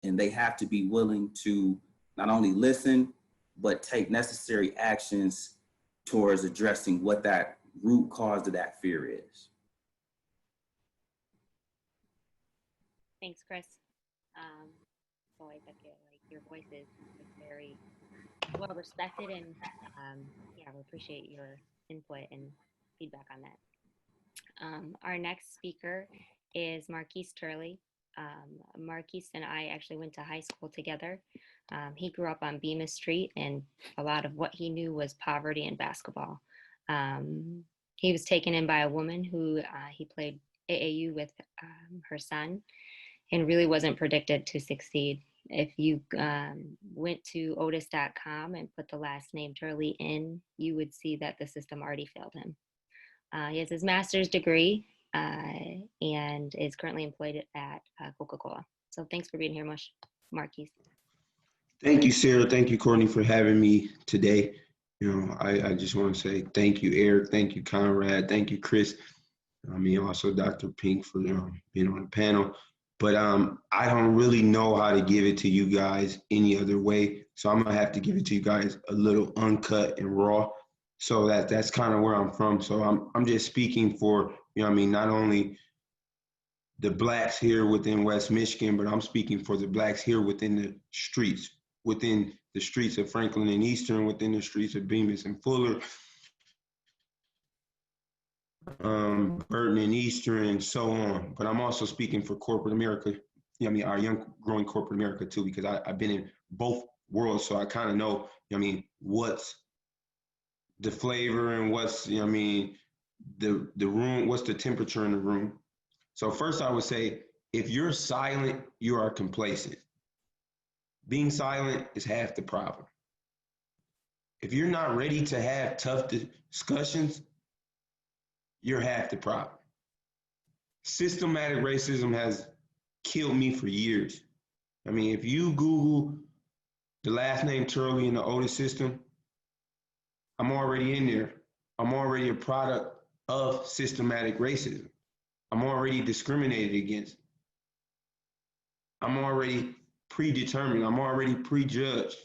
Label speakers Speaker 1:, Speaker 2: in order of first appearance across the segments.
Speaker 1: and they have to be willing to not only listen, but take necessary actions towards addressing what that root cause of that fear is.
Speaker 2: Thanks, Chris. So I think like your voice is very well respected, and yeah, we appreciate your input and feedback on that. Our next speaker is Marquis Turley. Marquis and I actually went to high school together. He grew up on Bemis Street, and a lot of what he knew was poverty and basketball. He was taken in by a woman who he played AAU with her son, and really wasn't predicted to succeed. If you went to otis.com and put the last name Turley in, you would see that the system already failed him. He has his master's degree and is currently employed at Coca-Cola. So thanks for being here, Marquis.
Speaker 3: Thank you, Sarah. Thank you, Courtney, for having me today. You know, I just want to say thank you, Eric. Thank you, Conrad. Thank you, Chris. Also Dr. Pink for being on the panel. But I don't really know how to give it to you guys any other way. So I'm going to have to give it to you guys a little uncut and raw. So that's kind of where I'm from. So I'm just speaking for, not only the Blacks here within West Michigan, but I'm speaking for the Blacks here within the streets of Franklin and Eastern, within the streets of Bemis and Fuller, Burton and Eastern, and so on. But I'm also speaking for corporate America, our young growing corporate America too, because I've been in both worlds. So I kind of know, what's the flavor and what's, the room, what's the temperature in the room. So first I would say, if you're silent, you are complacent. Being silent is half the problem. If you're not ready to have tough discussions, you're half the problem. Systematic racism has killed me for years. If you Google the last name Turley in the Otis system, I'm already in there. I'm already a product of systematic racism. I'm already discriminated against. I'm already predetermined. I'm already prejudged.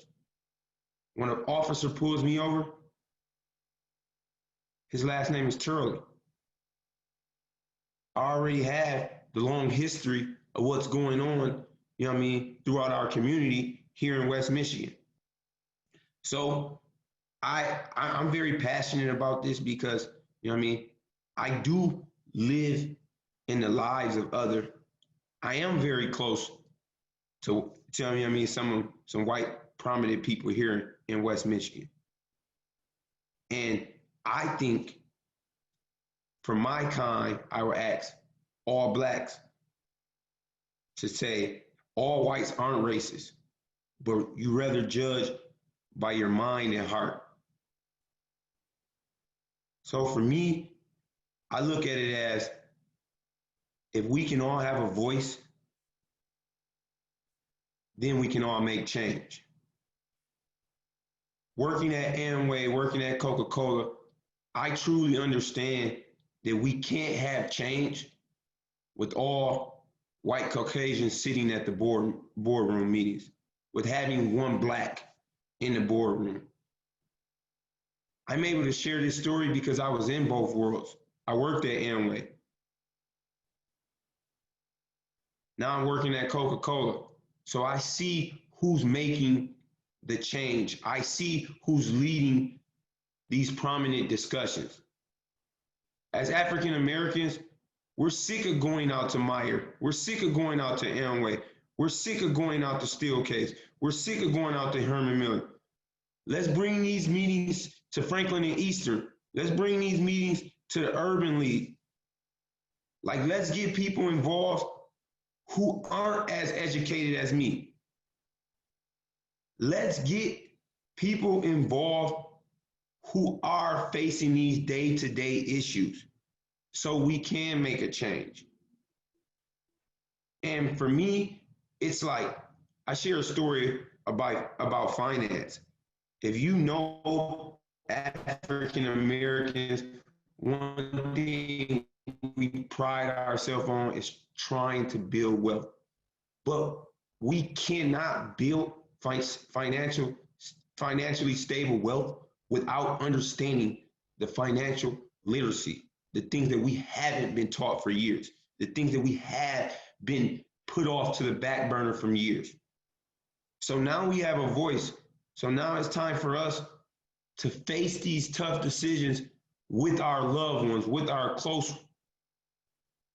Speaker 3: When an officer pulls me over, his last name is Turley. I already have the long history of what's going on, throughout our community here in West Michigan. So I'm very passionate about this because, I do live in the lives of others. I am very close to some white prominent people here in West Michigan. And I think for my kind, I would ask all Blacks to say all whites aren't racist, but you rather judge by your mind and heart. So for me, I look at it as, if we can all have a voice, then we can all make change. Working at Amway, working at Coca-Cola, I truly understand that we can't have change with all white Caucasians sitting at the boardroom meetings, with having one Black in the boardroom. I'm able to share this story because I was in both worlds. I worked at Amway. Now I'm working at Coca-Cola. So I see who's making the change. I see who's leading these prominent discussions. As African Americans, we're sick of going out to Meyer. We're sick of going out to Amway. We're sick of going out to Steelcase. We're sick of going out to Herman Miller. Let's bring these meetings to Franklin and Eastern. Let's bring these meetings to the Urban League. Let's get people involved who aren't as educated as me. Let's get people involved who are facing these day-to-day issues so we can make a change. And for me, it's like, I share a story about finance. If you know African Americans, one thing we pride ourselves on is trying to build wealth. But we cannot build financially stable wealth without understanding the financial literacy, the things that we haven't been taught for years, the things that we have been put off to the back burner from years. So now we have a voice. So now it's time for us to face these tough decisions with our loved ones, with our close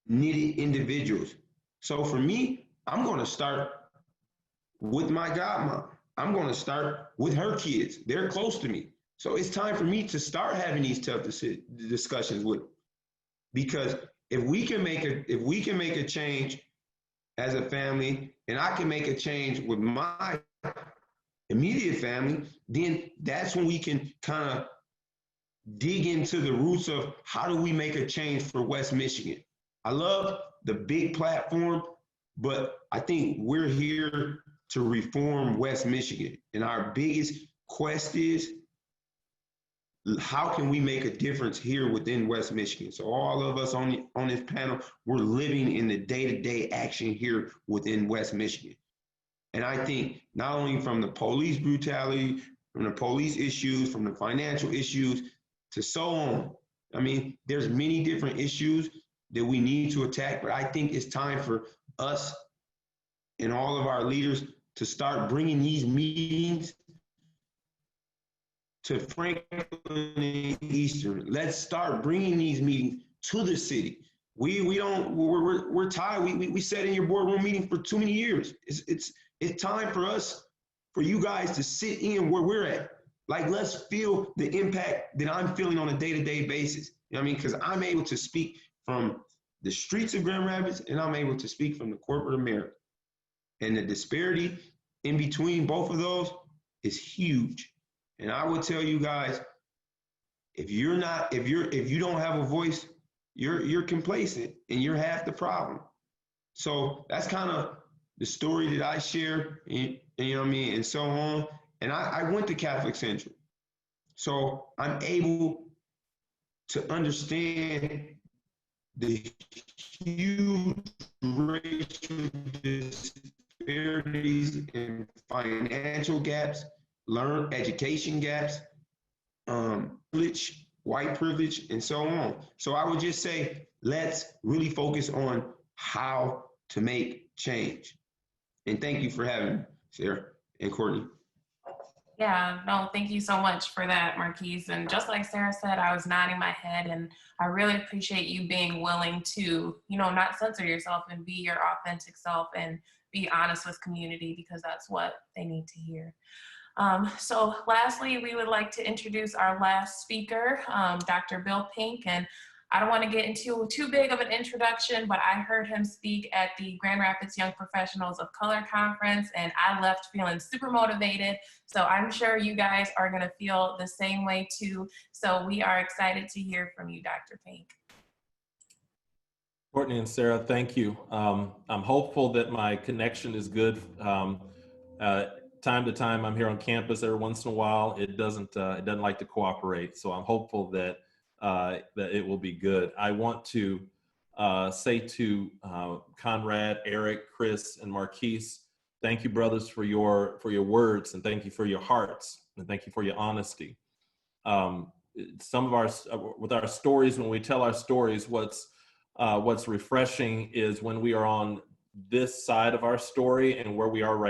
Speaker 3: knitted individuals. So for me, I'm going to start with my godmom. I'm going to start with her kids. They're close to me. So it's time for me to start having these tough discussions with them. Because if we can make a change as a family, and I can make a change with my immediate family, then that's when we can kind of dig into the roots of how do we make a change for West Michigan. I love the big platform, but I think we're here to reform West Michigan. And our biggest quest is, how can we make a difference here within West Michigan? So all of us on this panel, we're living in the day-to-day action here within West Michigan. And I think not only from the police brutality, from the police issues, from the financial issues, to so on. I mean, there's many different issues that we need to attack, but I think it's time for us and all of our leaders to start bringing these meetings to Franklin and Eastern. Let's start bringing these meetings to the city. We're tired. We sat in your boardroom meeting for too many years. It's time for us, for you guys to sit in where we're at. Like, let's feel the impact that I'm feeling on a day-to-day basis. You know what I mean? Because I'm able to speak from the streets of Grand Rapids, and I'm able to speak from the corporate America. And the disparity in between both of those is huge. And I would tell you guys, if you don't have a voice, you're complacent, and you're half the problem. So that's kind of the story that I share, and you know what I mean, and so on. And I went to Catholic Central. So I'm able to understand the huge racial disparities and financial gaps, education gaps, privilege, white privilege, and so on. So I would just say, let's really focus on how to make change. And thank you for having me, Sarah and Courtney.
Speaker 4: Yeah, no, thank you so much for that, Marquis. And just like Sarah said, I was nodding my head, and I really appreciate you being willing to, not censor yourself and be your authentic self and be honest with community, because that's what they need to hear. So lastly, we would like to introduce our last speaker, Dr. Bill Pink. And I don't want to get into too big of an introduction, but I heard him speak at the Grand Rapids Young Professionals of Color Conference, and I left feeling super motivated. So I'm sure you guys are going to feel the same way too. So we are excited to hear from you, Dr. Pink.
Speaker 5: Courtney and Sarah, thank you. I'm hopeful that my connection is good. Time to time, I'm here on campus. Every once in a while, it doesn't like to cooperate. So I'm hopeful that it will be good. I want to say to Conrad, Eric, Chris, and Marquis, thank you, brothers, for your words, and thank you for your hearts, and thank you for your honesty. Some of with our stories, when we tell our stories, what's refreshing is when we are on this side of our story and where we are right